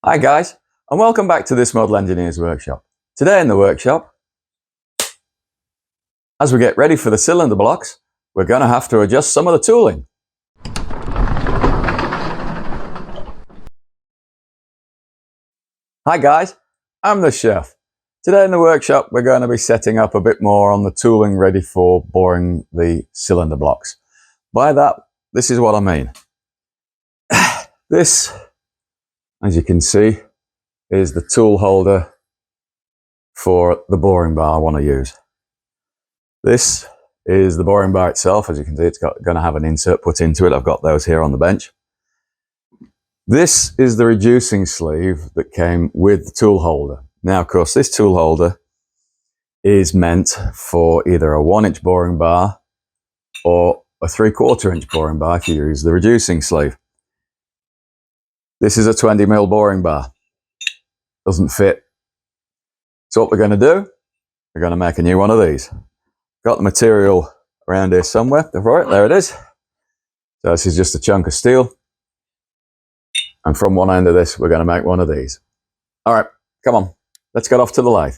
Hi guys, and welcome back to this Model Engineers Workshop. Today in the workshop, as we get ready for the cylinder blocks, we're going to have to adjust some of the tooling. Hi guys, I'm the chef. Today in the workshop, we're going to be setting up a bit more on the tooling ready for boring the cylinder blocks. By that, this is what I mean. This, as you can see, is the tool holder for the boring bar I want to use. This is the boring bar itself. As you can see, it's going to have an insert put into it. I've got those here on the bench. This is the reducing sleeve that came with the tool holder. Now, of course, this tool holder is meant for either a 1-inch boring bar or a 3/4 inch boring bar if you use the reducing sleeve. This is a 20mm boring bar. Doesn't fit. So what we're going to do, we're going to make a new one of these. Got the material around here somewhere for it. There it is. So this is just a chunk of steel. And from one end of this, we're going to make one of these. All right, come on. Let's get off to the lathe.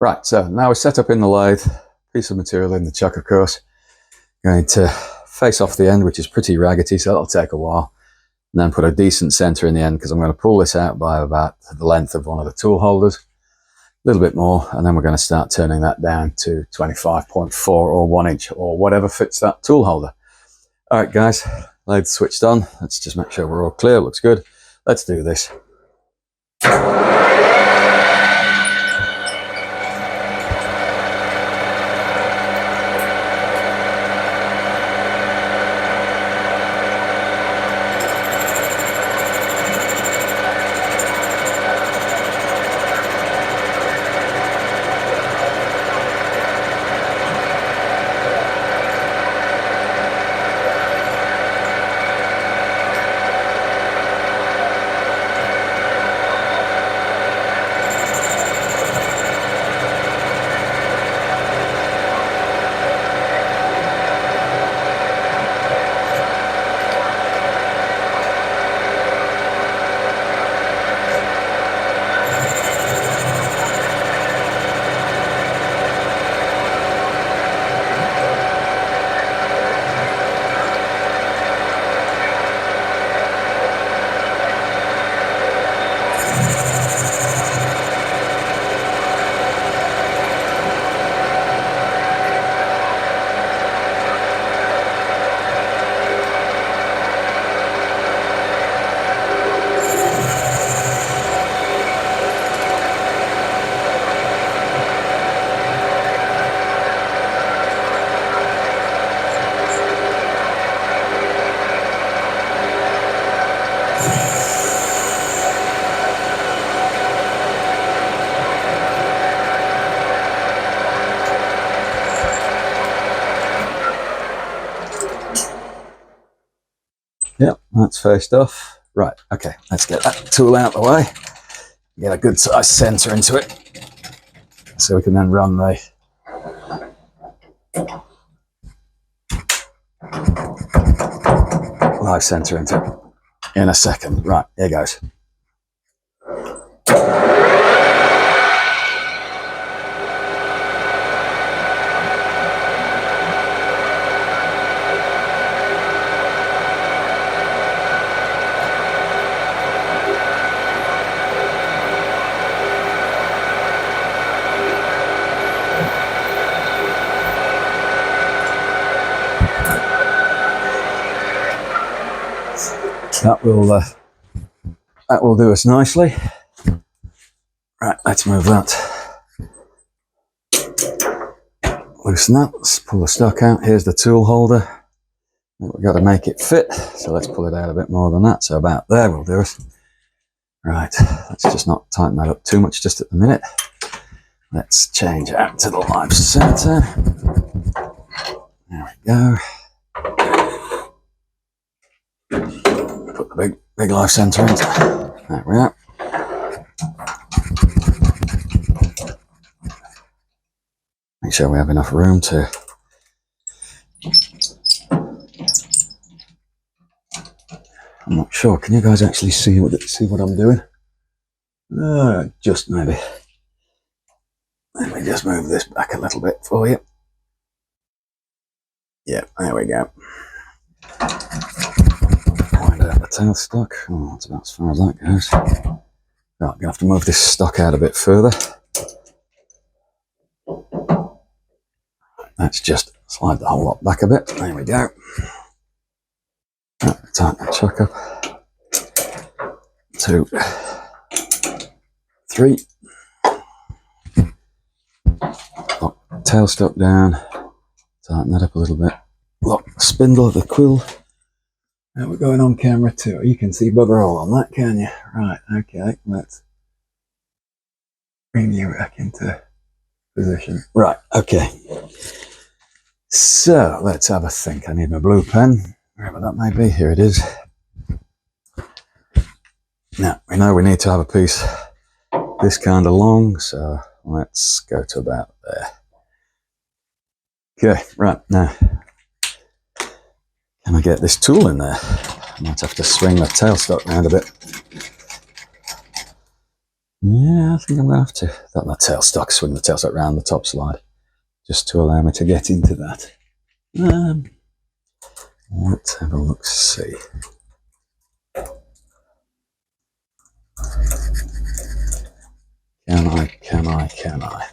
Right, so now we're set up in the lathe. Piece of material in the chuck, of course. Going to face off the end, which is pretty raggedy, so that'll take a while. And then put a decent center in the end, because I'm going to pull this out by about the length of one of the tool holders. A little bit more, and then we're going to start turning that down to 25.4 or 1 inch or whatever fits that tool holder. All right, guys, lathe switched on. Let's just make sure we're all clear. Looks good. Let's do this. Yep, that's faced off. Right, okay, let's get that tool out of the way. Get a good size center into it, so we can then run the live center into it in a second. Right, here goes. That will do us nicely. Right, let's move that. Loosen that. Let's pull the stock out. Here's the tool holder. We've got to make it fit, so let's pull it out a bit more than that. So about there will do it. Right, let's just not tighten that up too much just at the minute. Let's change out to the live center. There we go. Put the big live center in. There we are. Make sure we have enough room to I'm not sure. Can you guys actually see what I'm doing? Just maybe. Let me just move this back a little bit for you. Yeah, there we go. Wind out the tailstock. Oh, that's about as far as that goes. Right, I'm gonna have to move this stock out a bit further. Let's just slide the whole lot back a bit. There we go. Right, tighten the chuck up. 2, 3. Lock the tailstock down. Tighten that up a little bit. Lock the spindle of the quill. Now we're going on camera too. You can see bugger all on that, can you? Right, okay, let's bring you back into position. Right, okay. So let's have a think. I need my blue pen, wherever that may be. Here it is. Now, we know we need to have a piece this kind of long, so let's go to about there. Okay, right, now, can I get this tool in there? I might have to swing the tailstock around a bit. Yeah, I think I'm going to have to. That my tailstock, swing the tailstock around the top slide, just to allow me to get into that. Let's have a look, see. Can I?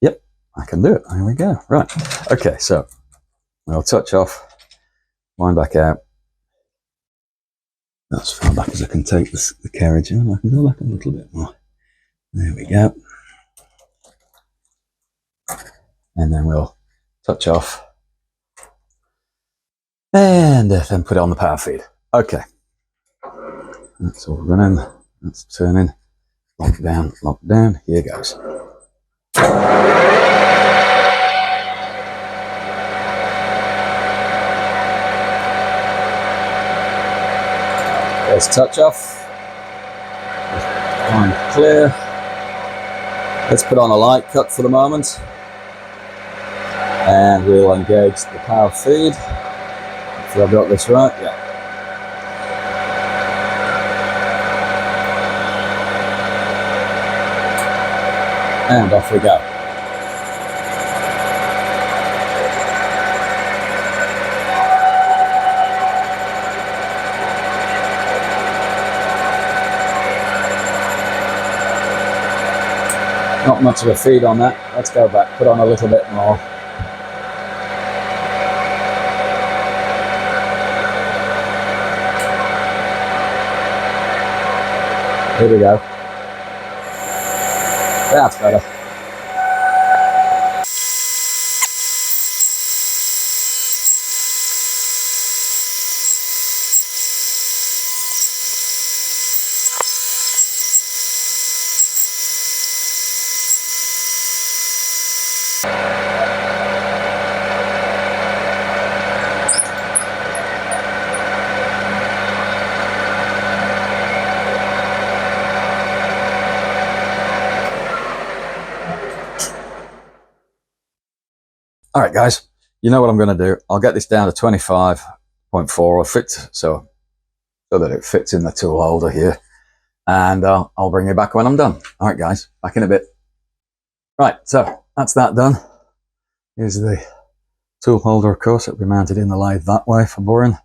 Yep, I can do it. There we go. Right. Okay, so we'll touch off, wind back out. That's as far back as I can take the carriage in. I can go back a little bit more. There we go. And then we'll touch off. And then put it on the power feed. Okay. That's all running. That's turning. Lock down. Here goes. There's touch off. Line clear. Let's put on a light cut for the moment. And we'll engage the power feed. Hopefully I've got this right. Yeah. And off we go. Not much of a feed on that. Let's go back, put on a little bit more. Here we go. That's better. All right, guys, you know what I'm going to do. I'll get this down to 25.4 or fit so that it fits in the tool holder here. And I'll bring you back when I'm done. All right, guys, back in a bit. Right, so that's that done. Here's the tool holder, of course. It'll be mounted in the lathe that way for boring.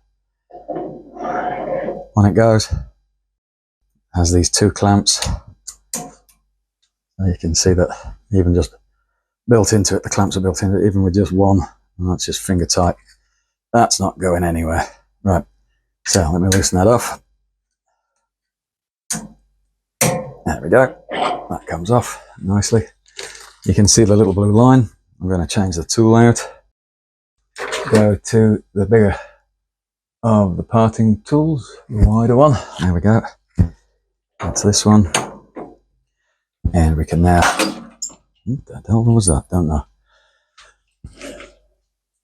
On it goes. Has these 2 clamps. So you can see that even just built into it, the clamps are built into it, even with just one. And that's just finger tight. That's not going anywhere. Right, so let me loosen that off. There we go. That comes off nicely. You can see the little blue line. I'm going to change the tool out. Go to the bigger of the parting tools, the wider one. There we go. That's this one. And we can now... What the hell was that? Don't know.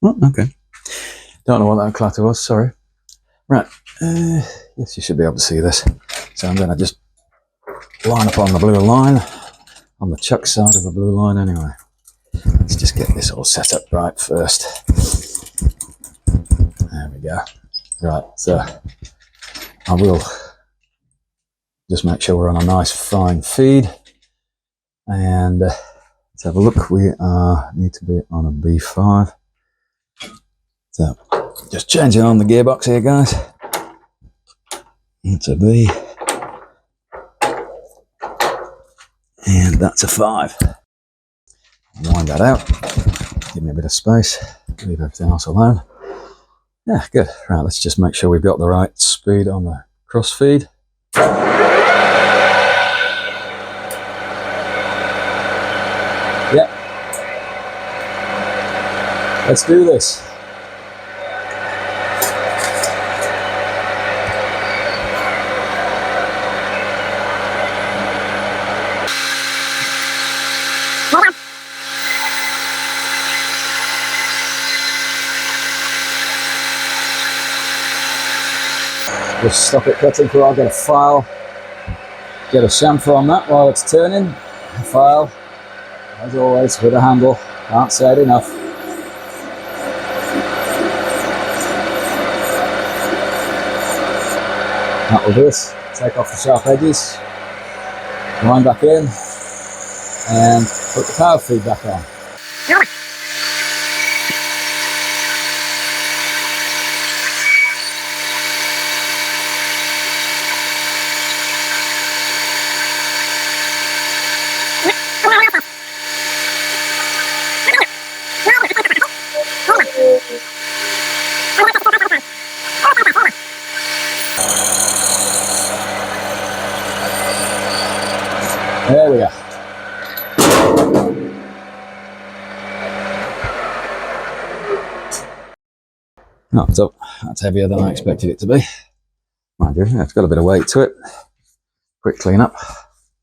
Oh, okay. Don't know what that clatter was, sorry. Right. Yes, you should be able to see this. So I'm going to just line up on the blue line. On the chuck side of the blue line anyway. Let's just get this all set up right first. There we go. Right, so I will Just make sure we're on a nice fine feed. And let's have a look. We need to be on a B5. So just changing on the gearbox here, guys. It's a B. And that's a 5. Wind that out. Give me a bit of space. Leave everything else alone. Yeah, good. Right, let's just make sure we've got the right speed on the cross feed. Yeah. Let's do this. Just stop it cutting for I'll get a file. Get a chamfer on that while it's turning. A file, as always, with a handle. Can't say it enough. That will do it. Take off the sharp edges. Wind back in. And put the power feed back on. There we go. Oh, so that's heavier than I expected it to be. Mind you, it's got a bit of weight to it. Quick clean up.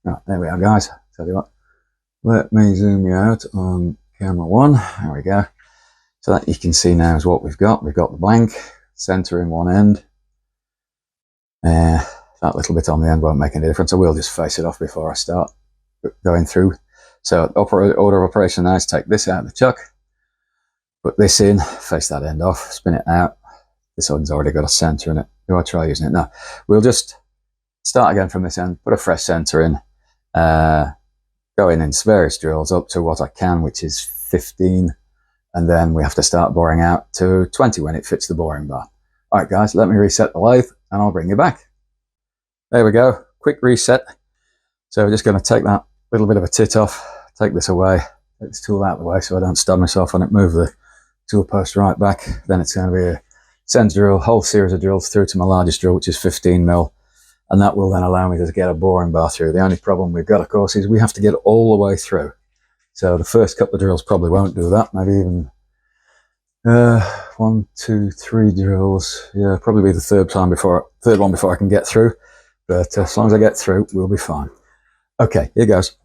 Right, there we are, guys. Tell you what, let me zoom you out on camera 1. There we go. So that you can see now is what we've got. We've got the blank, center in one end. That little bit on the end won't make any difference. I will just face it off before I start going through. So order of operation now is take this out of the chuck, put this in, face that end off, spin it out. This one's already got a center in it. Do I try using it? No. We'll just start again from this end, put a fresh center in, go in various drills up to what I can, which is 15, and then we have to start boring out to 20 when it fits the boring bar. All right, guys, let me reset the lathe and I'll bring you back. There we go, quick reset. So we're just going to take that little bit of a tit off, take this away, take this tool out of the way so I don't stab myself on it, move the tool post right back. Then it's going to be a send drill, whole series of drills through to my largest drill, which is 15mm. And that will then allow me to get a boring bar through. The only problem we've got, of course, is we have to get all the way through. So the first couple of drills probably won't do that. Maybe even 1, 2, 3 drills. Yeah, probably be the third one before I can get through. But as long as I get through, we'll be fine. Okay, here goes.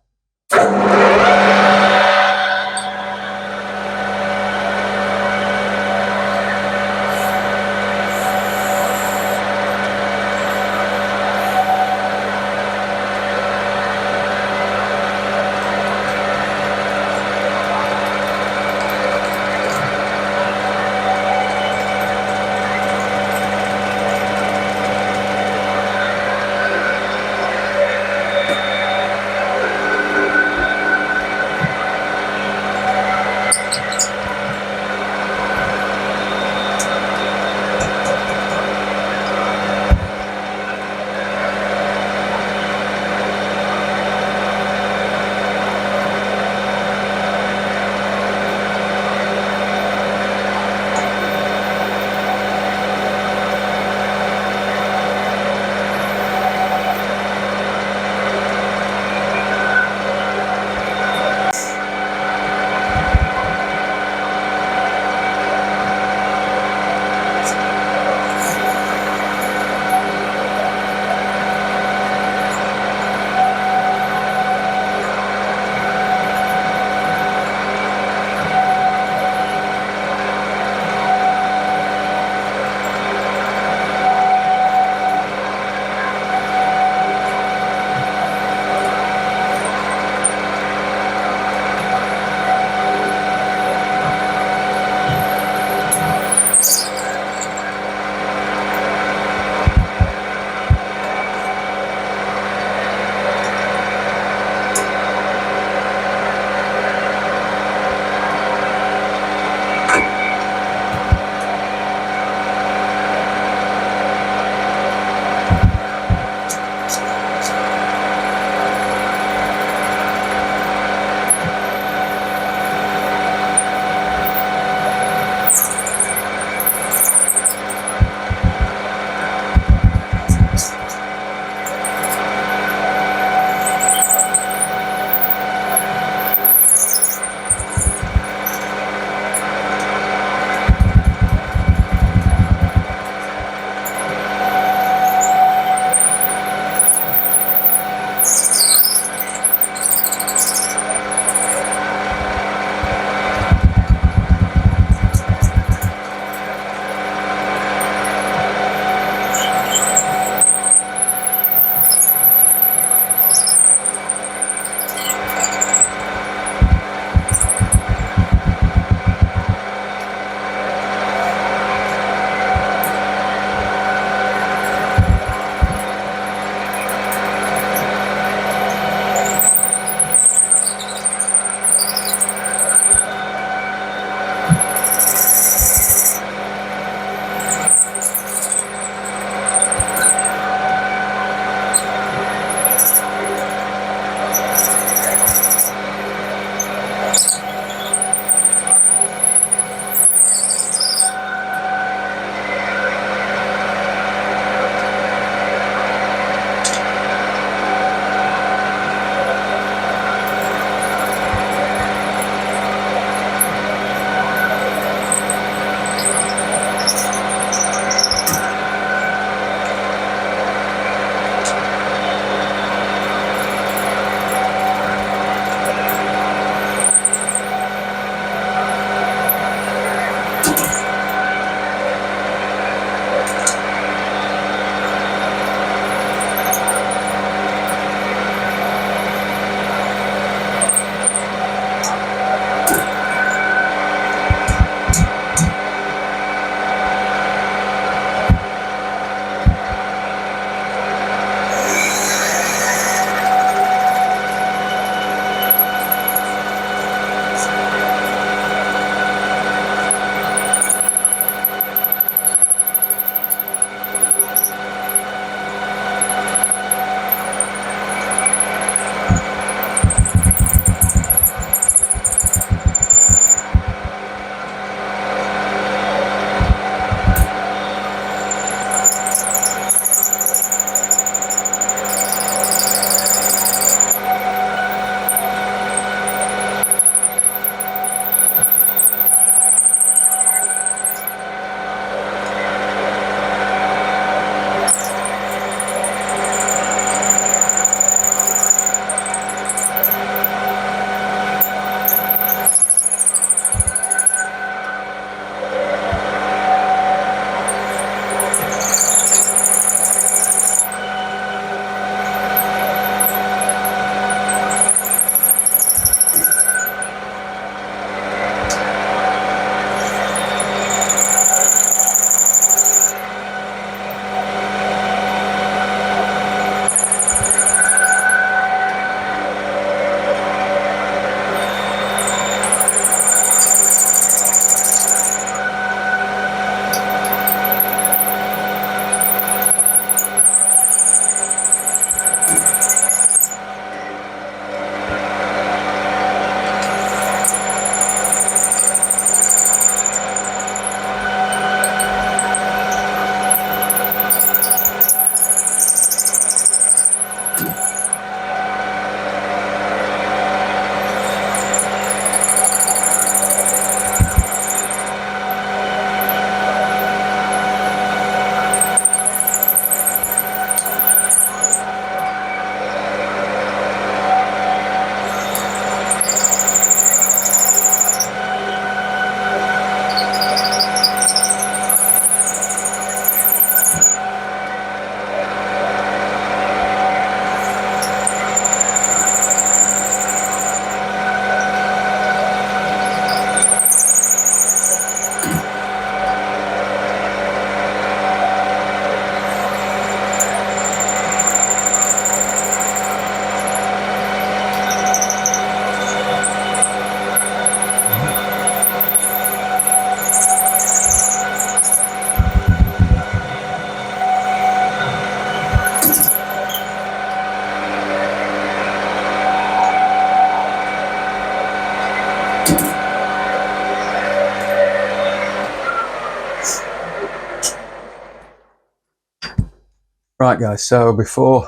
Right guys, so before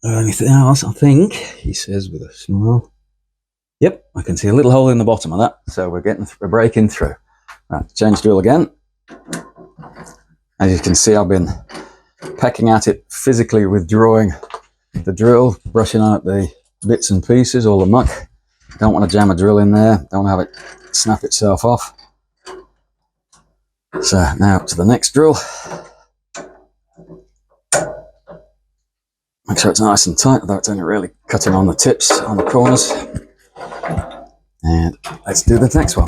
anything else, I think, he says with a smile, yep, I can see a little hole in the bottom of that, so we're breaking through. Right, change drill again. As you can see, I've been pecking at it, physically withdrawing the drill, brushing out the bits and pieces, all the muck. Don't want to jam a drill in there, don't want to have it snap itself off. So now up to the next drill. Make sure it's nice and tight, although it's only really cutting on the tips, on the corners. And let's do the next one.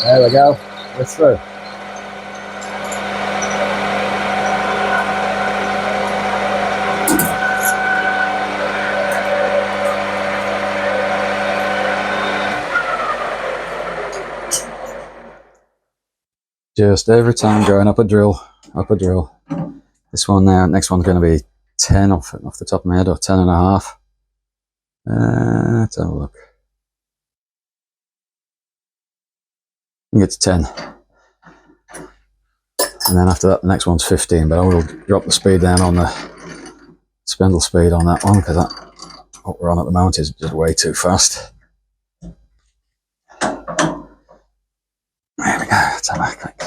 There we go, we're through. Just every time going up a drill, up a drill. This one now, next one's going to be 10 off the top of my head, or 10 and a half. Let's have a look. I think it's 10. And then after that, the next one's 15, but I will drop the speed down on the spindle speed on that one, because what we're on at the moment is just way too fast. There we go, let's have a quick.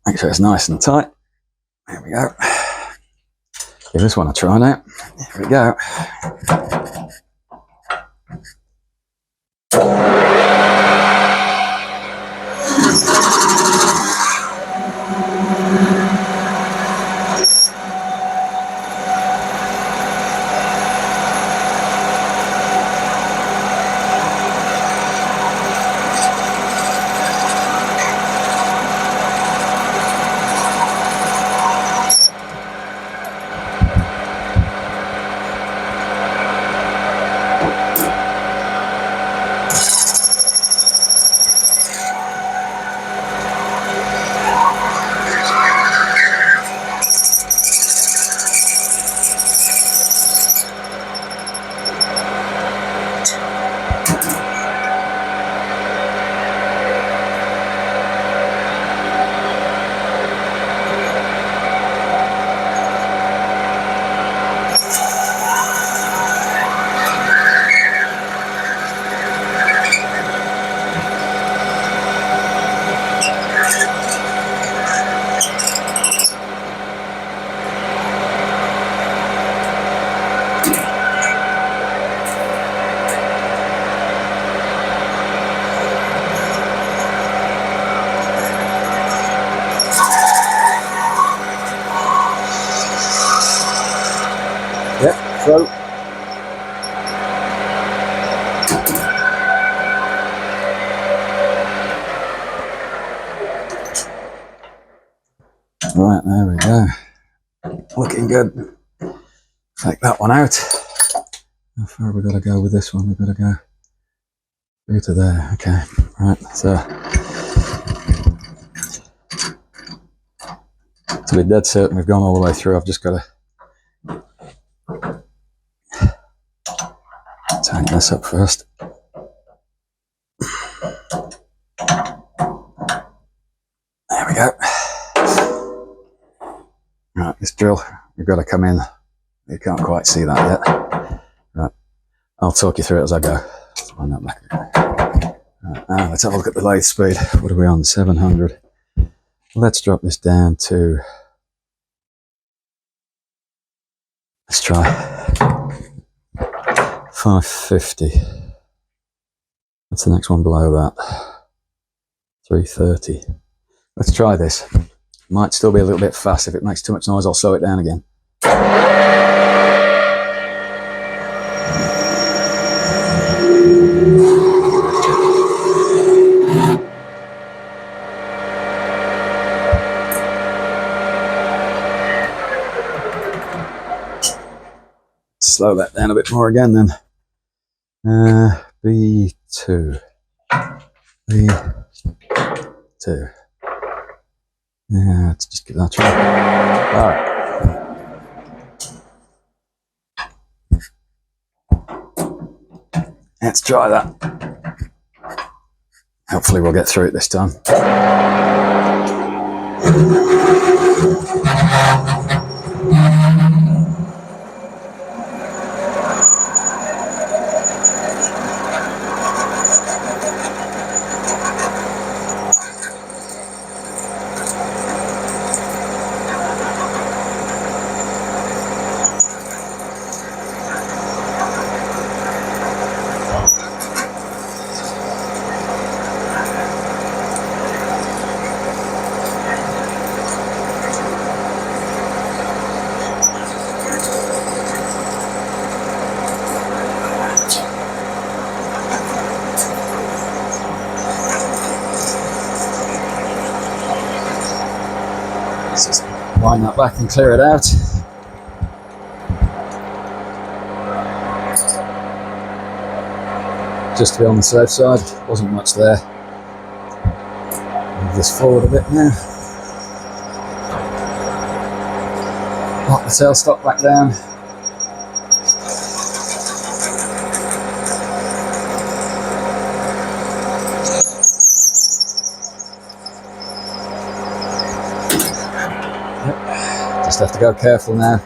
Make sure it's nice and tight. There we go. Give this one a try now. Here we go. through. Right, there we go. Looking good. Take that one out. How far have we got to go with this one? We've got to go through to there. Okay, right, so to be dead certain we've gone all the way through, I've just got to tighten this up first. There we go. Right, this drill, we've got to come in. You can't quite see that yet. Right, I'll talk you through it as I go. Let's wind that back. Right, now let's have a look at the lathe speed. What are we on? 700. Let's drop this down to, let's try 550. What's the next one below that? 330. Let's try this. Might still be a little bit fast. If it makes too much noise, I'll slow it down again. Slow that down a bit more again then. B2. B2. Yeah, let's just give that a try. Alright. Let's try that. Hopefully we'll get through it this time. Let's just wind that back and clear it out. Just to be on the safe side, wasn't much there. Move this forward a bit now. Lock the tailstock back down. Just have to go careful now.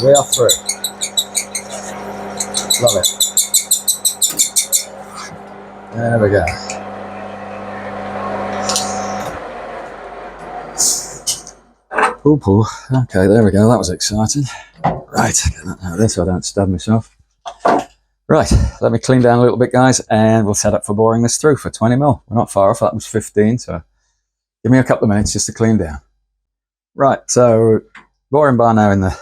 We are through. Love it. There we go. Poo-poo. Okay, there we go. That was exciting. Right, get that out of there so I don't stab myself. Right, let me clean down a little bit, guys, and we'll set up for boring this through for 20 mil. We're not far off. That was 15, so give me a couple of minutes just to clean down. Right, so boring bar now in the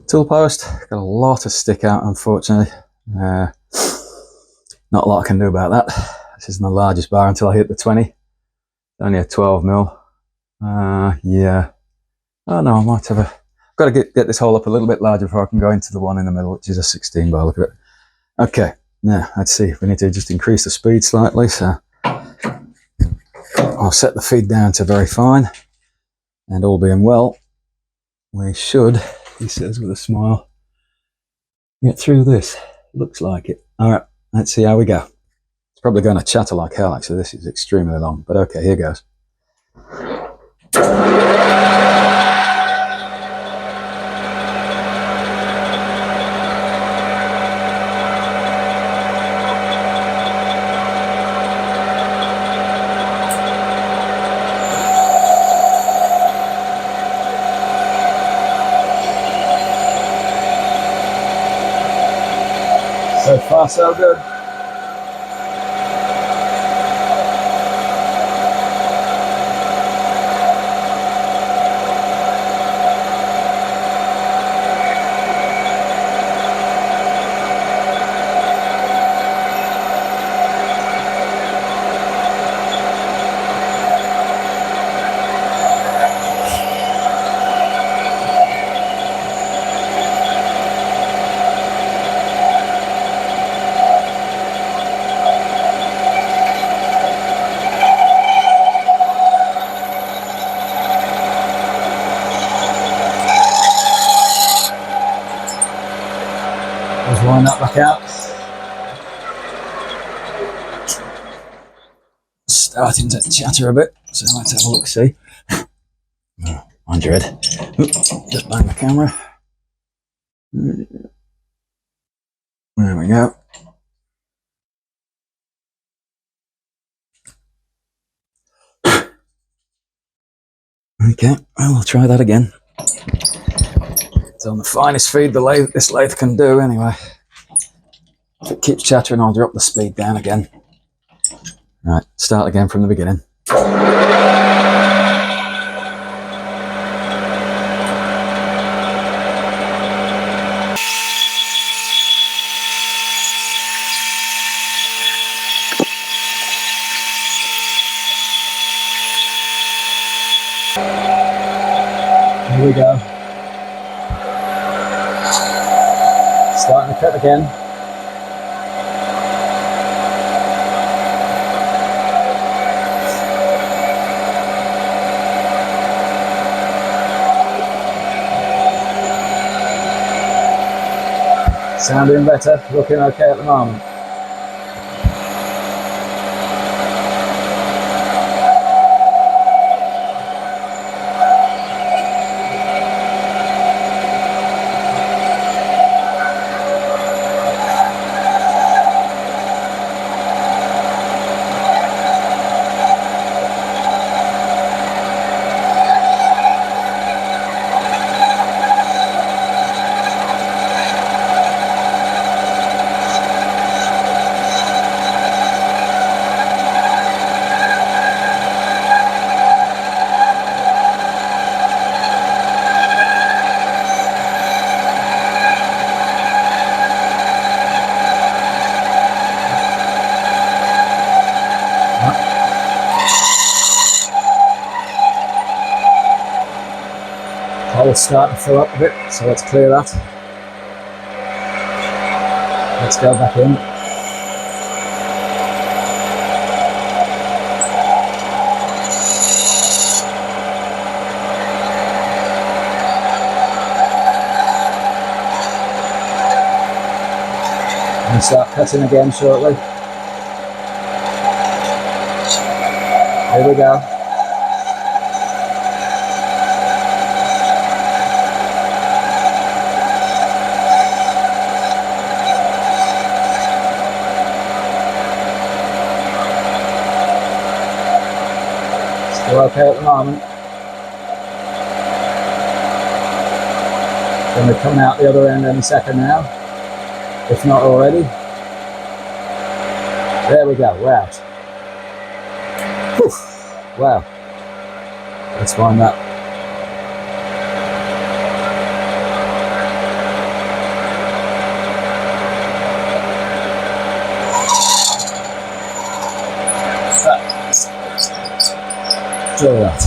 tool post. Got a lot of stick out, unfortunately. Not a lot I can do about that. This is my largest bar until I hit the 20. Only a 12 mil. Yeah. Oh no, I might have a... Got to get this hole up a little bit larger before I can go into the one in the middle, which is a 16 bar. Look at it. Okay, now let's see. We need to just increase the speed slightly. So I'll set the feed down to very fine, and all being well, we should, he says with a smile, get through this. Looks like it. All right, let's see how we go. It's probably going to chatter like hell, actually. This is extremely long, but okay, here goes. So far, so good. Just wind that back out. Starting to chatter a bit, so let's have a look, see. Mind your head. Just bang the camera. There we go. Okay, well, we'll try that again. It's on the finest feed this lathe can do, anyway. If it keeps chattering, I'll drop the speed down again. Right, start again from the beginning. Here we go. Starting to cut again. Sounding better, looking okay at the moment. Hole's starting to fill up a bit, so let's clear that. Let's go back in. And start cutting again shortly. Here we go. We're okay at the moment. Going to come out the other end any second now, if not already. There we go, we're out. Whew. Wow. Let's find that. Drill that.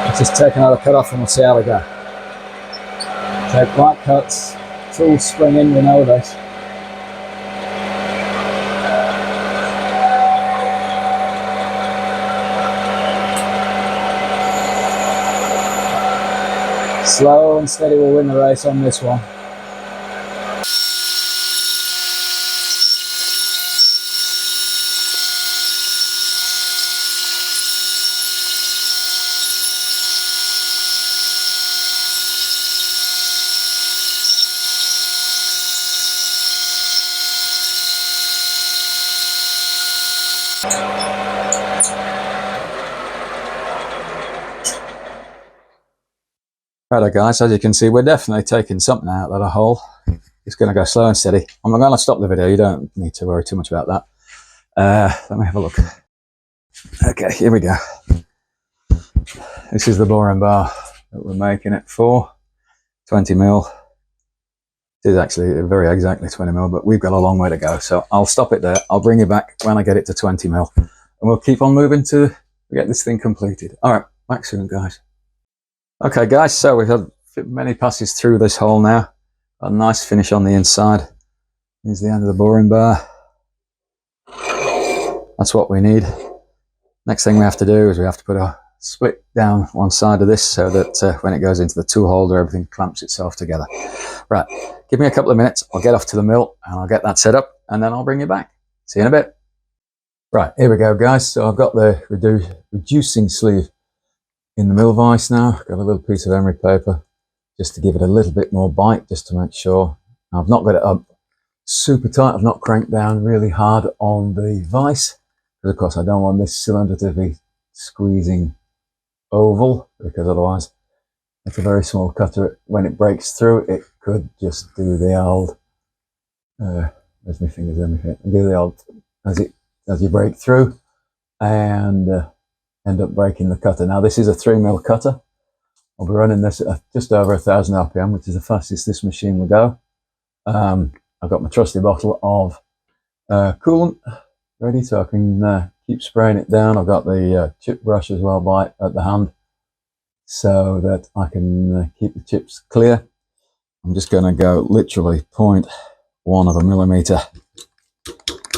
Let's just take another cut off and we'll see how we go. Take light cuts, tools spring in, we know this. Slow and steady will win the race on this one. Righto guys, as you can see, we're definitely taking something out of that hole. It's going to go slow and steady. I'm going to stop the video, you don't need to worry too much about that. Let me have a look. Okay, here we go. This is the boring bar that we're making it for. 20mm. It is actually very exactly 20mm, but we've got a long way to go. So I'll stop it there. I'll bring you back when I get it to 20mm. And we'll keep on moving to get this thing completed. All right, back soon guys. Okay guys, so we've had many passes through this hole now. Got a nice finish on the inside. Here's the end of the boring bar. That's what we need. Next thing we have to do is we have to put a split down one side of this so that when it goes into the tool holder, everything clamps itself together. Right, give me a couple of minutes. I'll get off to the mill and I'll get that set up and then I'll bring you back. See you in a bit. Right, here we go guys. So I've got the reducing sleeve in the mill vise now. Got a little piece of emery paper just to give it a little bit more bite, just to make sure. I've not got it up super tight. I've not cranked down really hard on the vise because of course I don't want this cylinder to be squeezing oval, because otherwise it's a very small cutter. When it breaks through, it could just do the old where's my fingers, do the old as you break through and end up breaking the cutter. Now this is a 3mm cutter. I'll be running this at just over 1000 RPM, which is the fastest this machine will go. I've got my trusty bottle of coolant ready so I can keep spraying it down. I've got the chip brush as well at the hand so that I can keep the chips clear. I'm just going to go literally 0.1 of a millimeter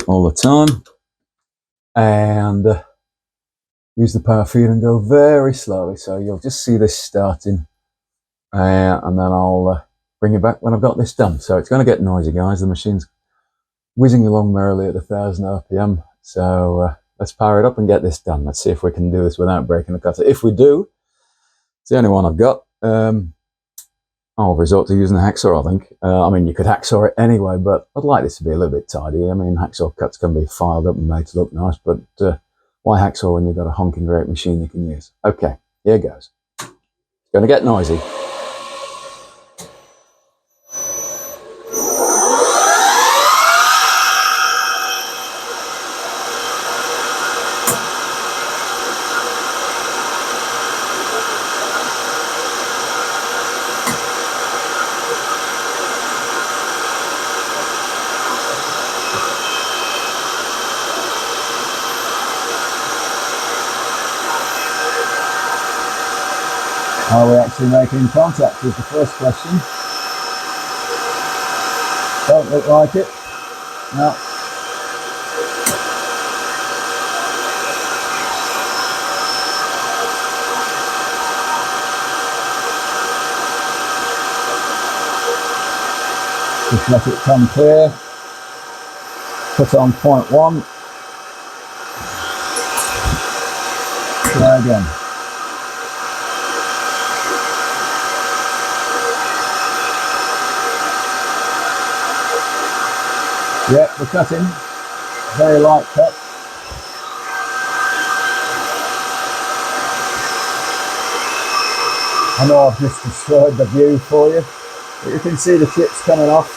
all the time and use the power feed and go very slowly. So you'll just see this starting and then I'll bring you back when I've got this done. So it's going to get noisy guys. The machine's whizzing along merrily at 1000 RPM. So let's power it up and get this done. Let's see if we can do this without breaking the cutter. If we do, it's the only one I've got. I'll resort to using a hacksaw, I think. I mean, you could hacksaw it anyway, but I'd like this to be a little bit tidy. I mean, hacksaw cuts can be filed up and made to look nice, but why hacksaw when you've got a honking great machine you can use? Okay, here goes. It's going to get noisy. Are we actually making contact is the first question. Don't look like it. No. Just let it come clear. Put on 0.1 Try again. Yeah, we're cutting. Very light cut. I know I've just destroyed the view for you, but you can see the chips coming off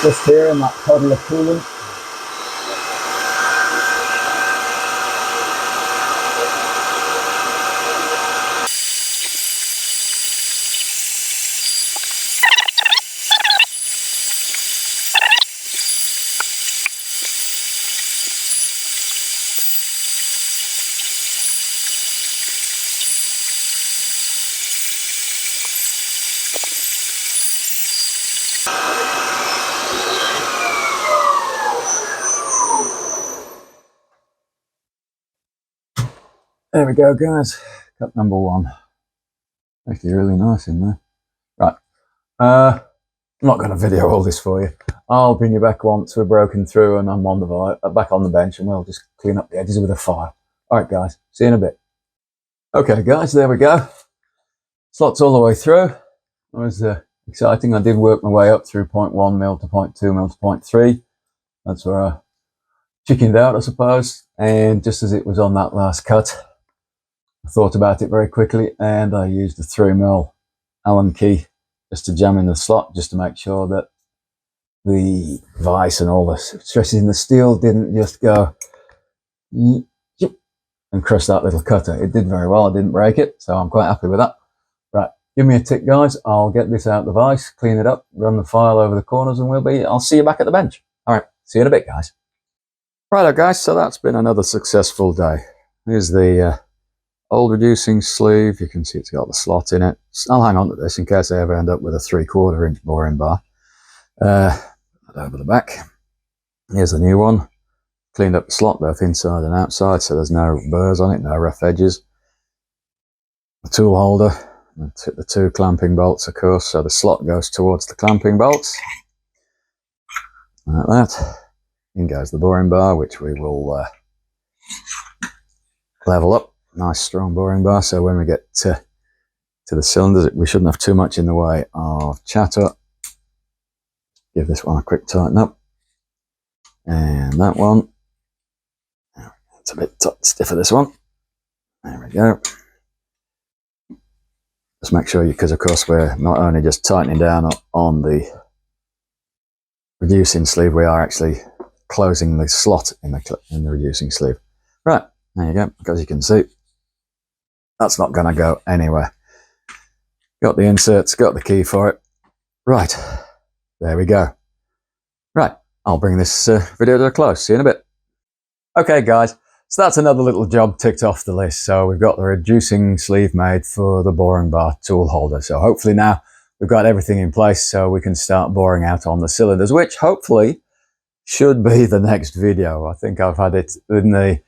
just here in that puddle of coolant. There we go, guys. Cut number one. Actually really nice in there. Right. I'm not going to video all this for you. I'll bring you back once we're broken through and I'm on the back on the bench, and we'll just clean up the edges with a file. All right, guys. See you in a bit. Okay, guys. There we go. Slots all the way through. It was exciting. I did work my way up through 0.1 mil to 0.2 mil to 0.3. That's where I chickened out, I suppose. And just as it was on that last cut, I thought about it very quickly, and I used a 3 mil Allen key just to jam in the slot, just to make sure that the vise and all the stresses in the steel didn't just go and crush that little cutter. It did very well. I didn't break it, so I'm quite happy with that. Right, give me a tick, guys. I'll get this out of the vise, clean it up, run the file over the corners, and I'll see you back at the bench. All right, see you in a bit, guys. Righto, guys, so that's been another successful day. Here's the old reducing sleeve. You can see it's got the slot in it. I'll hang on to this in case I ever end up with a 3/4 inch boring bar. Over the back. Here's the new one. Cleaned up the slot both inside and outside, so there's no burrs on it, no rough edges. The tool holder, the two clamping bolts, of course, so the slot goes towards the clamping bolts. Like that. In goes the boring bar, which we will level up. Nice strong boring bar, so when we get to the cylinders, we shouldn't have too much in the way of chatter. Give this one a quick tighten up. And that one. It's a bit stiffer, this one. There we go. Just make sure, because of course we're not only just tightening down on the reducing sleeve, we are actually closing the slot in the reducing sleeve. Right, there you go. As you can see, that's not going to go anywhere. Got the inserts, got the key for it. Right, there we go. Right, I'll bring this video to a close. See you in a bit. Okay, guys, so that's another little job ticked off the list. So we've got the reducing sleeve made for the boring bar tool holder. So hopefully now we've got everything in place so we can start boring out on the cylinders, which hopefully should be the next video. I think I've had it in the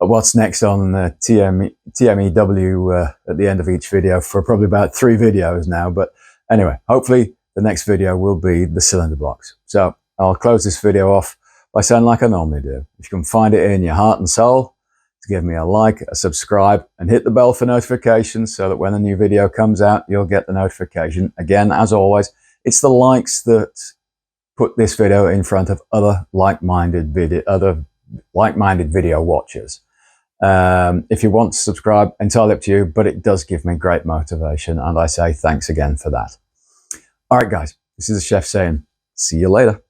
what's next on the TMEW at the end of each video for probably about 3 videos now. But anyway, hopefully the next video will be the cylinder blocks. So I'll close this video off by saying like I normally do. If you can find it in your heart and soul to give me a like, a subscribe, and hit the bell for notifications so that when a new video comes out, you'll get the notification. Again, as always, it's the likes that put this video in front of other like-minded video watchers. If you want to subscribe, entirely up to you, but it does give me great motivation, and I say thanks again for that. All right, guys, this is the chef saying, see you later.